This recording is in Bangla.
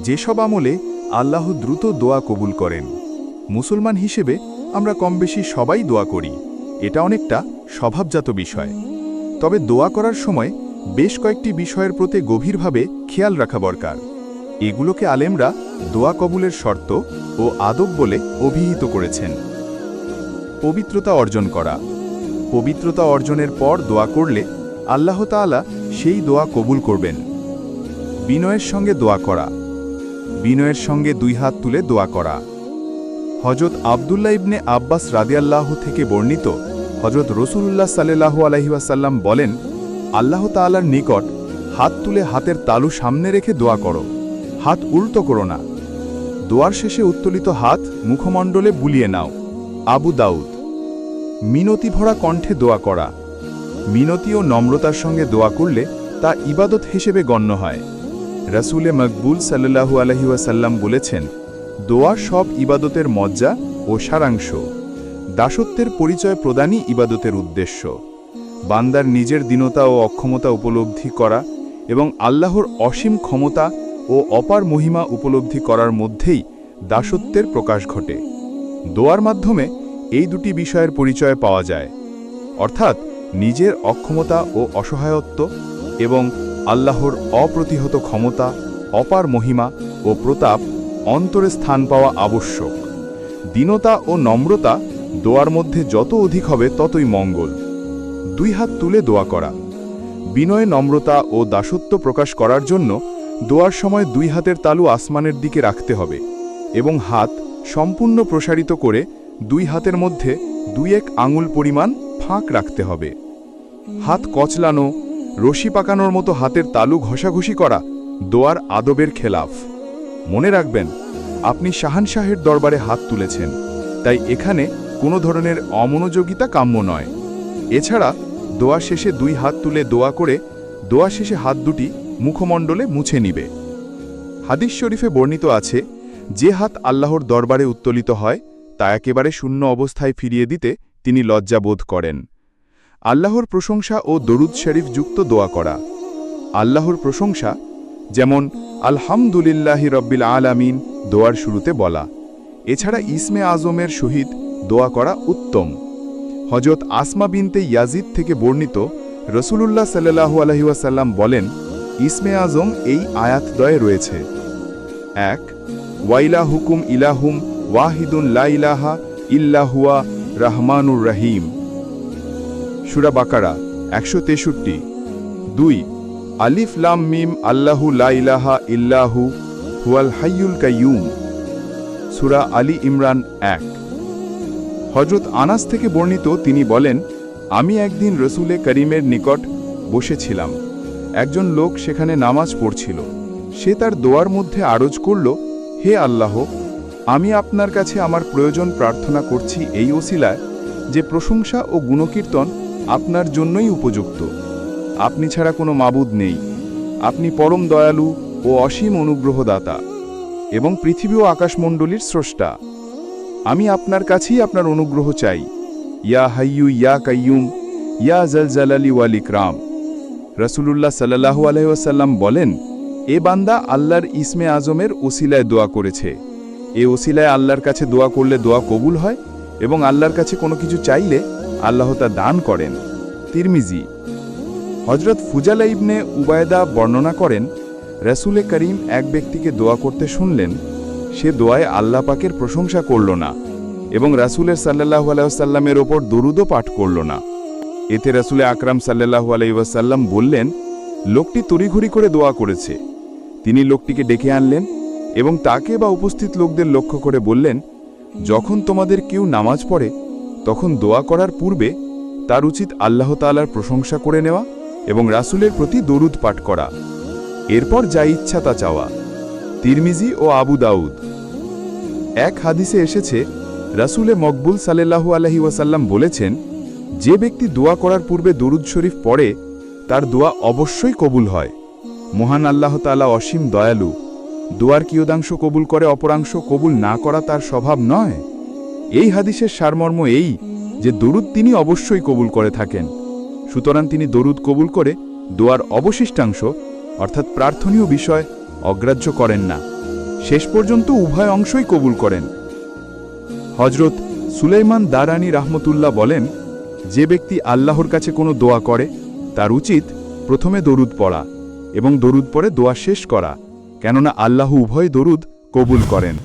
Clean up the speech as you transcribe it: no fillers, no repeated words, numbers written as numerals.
যেসব আমলে আল্লাহ দ্রুত দোয়া কবুল করেন। মুসলমান হিসেবে আমরা কমবেশি সবাই দোয়া করি, এটা অনেকটা স্বভাবজাত বিষয়। তবে দোয়া করার সময় বেশ কয়েকটি বিষয়ের প্রতি গভীরভাবে খেয়াল রাখা দরকার। এগুলোকে আলেমরা দোয়া কবুলের শর্ত ও আদব বলে অভিহিত করেছেন। পবিত্রতা অর্জন করা। পবিত্রতা অর্জনের পর দোয়া করলে আল্লাহ তাআলা সেই দোয়া কবুল করবেন। বিনয়ের সঙ্গে দোয়া করা। বিনয়ের সঙ্গে দুই হাত তুলে দোয়া করা। হযরত আব্দুল্লাহ ইবনে আব্বাস রাদিয়াল্লাহু থেকে বর্ণিত, হযরত রাসূলুল্লাহ সাল্লাল্লাহু আলাইহি ওয়াসাল্লাম বলেন, আল্লাহ তাআলার নিকট হাত তুলে হাতের তালু সামনে রেখে দোয়া করো, হাত উল্টো করো না। দোয়ার শেষে উত্তোলিত হাত মুখমণ্ডলে বুলিয়ে নাও। আবু দাউদ। মিনতি ভরা কণ্ঠে দোয়া করা। মিনতি ও নম্রতার সঙ্গে দোয়া করলে তা ইবাদত হিসেবে গণ্য হয়। রাসূলে মকবুল সাল্লাল্লাহু আলাইহি ওয়াসাল্লাম বলেছেন, দোয়া সব ইবাদতের মজ্জা ও সারাংশ। দাসত্বের পরিচয় প্রদানই ইবাদতের উদ্দেশ্য। বান্দার নিজের দীনতা ও অক্ষমতা উপলব্ধি করা এবং আল্লাহর অসীম ক্ষমতা ও অপার মহিমা উপলব্ধি করার মধ্যেই দাসত্বের প্রকাশ ঘটে। দোয়ার মাধ্যমে এই দুটি বিষয়ের পরিচয় পাওয়া যায়, অর্থাৎ নিজের অক্ষমতা ও অসহায়ত্ব এবং আল্লাহর অপ্রতিহত ক্ষমতা, অপার মহিমা ও প্রতাপ অন্তরে স্থান পাওয়া আবশ্যক। দীনতা ও নম্রতা দোয়ার মধ্যে যত অধিক হবে ততই মঙ্গল। দুই হাত তুলে দোয়া করা। বিনয়, নম্রতা ও দাসত্ব প্রকাশ করার জন্য দোয়ার সময় দুই হাতের তালু আসমানের দিকে রাখতে হবে এবং হাত সম্পূর্ণ প্রসারিত করে দুই হাতের মধ্যে 2-1 আঙুল পরিমাণ ফাঁক রাখতে হবে। হাত কচলানো, রশি পাকানোর মতো হাতের তালু ঘষাঘষি করা দোয়ার আদবের খেলাফ। মনে রাখবেন, আপনি শাহানশাহের দরবারে হাত তুলেছেন, তাই এখানে কোনো ধরনের অমনোযোগিতা কাম্য নয়। এছাড়া দোয়া শেষে দুই হাত তুলে দোয়া করে দোয়া শেষে হাত দুটি মুখমণ্ডলে মুছে নিবে। হাদিস শরীফে বর্ণিত আছে, যে হাত আল্লাহর দরবারে উত্তোলিত হয় তা একেবারে শূন্য অবস্থায় ফিরিয়ে দিতে তিনি লজ্জা বোধ করেন। আল্লাহর প্রশংসা ও দরুদ শরীফ যুক্ত দোয়া করা। আল্লাহর প্রশংসা যেমন আলহামদুলিল্লাহি রব্বিল আলামিন দোয়ার শুরুতে বলা। এছাড়া ইসমে আজমের সহিত দোয়া করা উত্তম। হযরত আসমা বিনতে ইয়াজিদ থেকে বর্ণিত, রাসূলুল্লাহ সাল্লাল্লাহু আলাইহি ওয়াসাল্লাম বলেন, ইসমে আজম এই আয়াতদ্বয়ে রয়েছে: 1 ওয়াইলাহুকুম ইলাহুম ওয়াহিদুন লা ইলাহা ইল্লা হুয়া রহমানুর রহিম, সূরা বাকারা 163। 2 আলিফ লাম মিম আল্লাহু লা ইলাহা ইল্লাহু হুয়াল হাইয়ুল কাইয়ুম, সূরা আলী ইমরান 1। হযরত আনাস থেকে বর্ণিত, তিনি বলেন, আমি একদিন রসুলে করিমের নিকট বসেছিলাম। একজন লোক সেখানে নামাজ পড়ছিল। সে তার দোয়ার মধ্যে আরজ করল, হে আল্লাহ, আমি আপনার কাছে আমার প্রয়োজন প্রার্থনা করছি এই ওসিলায় যে প্রশংসা ও গুণকীর্তন আপনার জন্যই উপযুক্ত। আপনি ছাড়া কোনো মাবুদ নেই। আপনি পরম দয়ালু ও অসীম অনুগ্রহদাতা এবং পৃথিবী ও আকাশমণ্ডলীর স্রষ্টা। আমি আপনার কাছেই আপনার অনুগ্রহ চাই। ইয়া হাইয়ু ইয়া কাইয়ুম ইয়া জালজালালি ওয়াল ইকরাম। রাসূলুল্লাহ সাল্লাল্লাহু আলাইহি ওয়াসাল্লাম বলেন, এ বান্দা আল্লাহর ইসমে আজমের ওসিলায় দোয়া করেছে। এ ওসিলায় আল্লাহর কাছে দোয়া করলে দোয়া কবুল হয় এবং আল্লাহর কাছে কোনো কিছু চাইলে আল্লাহ তা দান করেন। তিরমিজি। হযরত ফুজালা ইবনে উবায়দা বর্ণনা করেন, রাসূলে করিম এক ব্যক্তিকে দোয়া করতে শুনলেন। সে দোয়ায় আল্লাহ পাকের প্রশংসা করল না এবং রাসূলের সাল্লাল্লাহু আলাইহি ওয়াসাল্লামের ওপর দরুদও পাঠ করল না। এতে রাসূলে আকরাম সাল্লাল্লাহু আলাইহি ওয়াসাল্লাম বললেন, লোকটি তড়িঘড়ি করে দোয়া করেছে। তিনি লোকটিকে ডেকে আনলেন এবং তাকে বা উপস্থিত লোকদের লক্ষ্য করে বললেন, যখন তোমাদের কেউ নামাজ পড়ে তখন দোয়া করার পূর্বে তার উচিত আল্লাহ তাআলার প্রশংসা করে নেওয়া এবং রাসূলের প্রতি দরুদ পাঠ করা, এরপর যা ইচ্ছা তা চাওয়া। তিরমিজি ও আবু দাউদ। এক হাদিসে এসেছে, রাসূলে মকবুল সাল্লাল্লাহু আলাইহি ওয়াসাল্লাম বলেছেন, যে ব্যক্তি দোয়া করার পূর্বে দরুদ শরীফ পড়ে তার দোয়া অবশ্যই কবুল হয়। মহান আল্লাহ তাআলা অসীম দয়ালু। দোয়ার কিয়দাংশ কবুল করে অপরাংশ কবুল না করা তার স্বভাব নয়। এই হাদিসের সারমর্ম এই যে দরুদ তিনি অবশ্যই কবুল করে থাকেন। সুতরাং তিনি দরুদ কবুল করে দোয়ার অবশিষ্টাংশ অর্থাৎ প্রার্থনীয় বিষয় অগ্রাহ্য করেন না। শেষ পর্যন্ত উভয় অংশই কবুল করেন। হজরত সুলাইমান দারানী রাহমতুল্লাহ বলেন, যে ব্যক্তি আল্লাহর কাছে কোনো দোয়া করে তার উচিত প্রথমে দরুদ পড়া এবং দরুদ পরে দোয়া শেষ করা, কেননা আল্লাহ উভয় দরুদ কবুল করেন।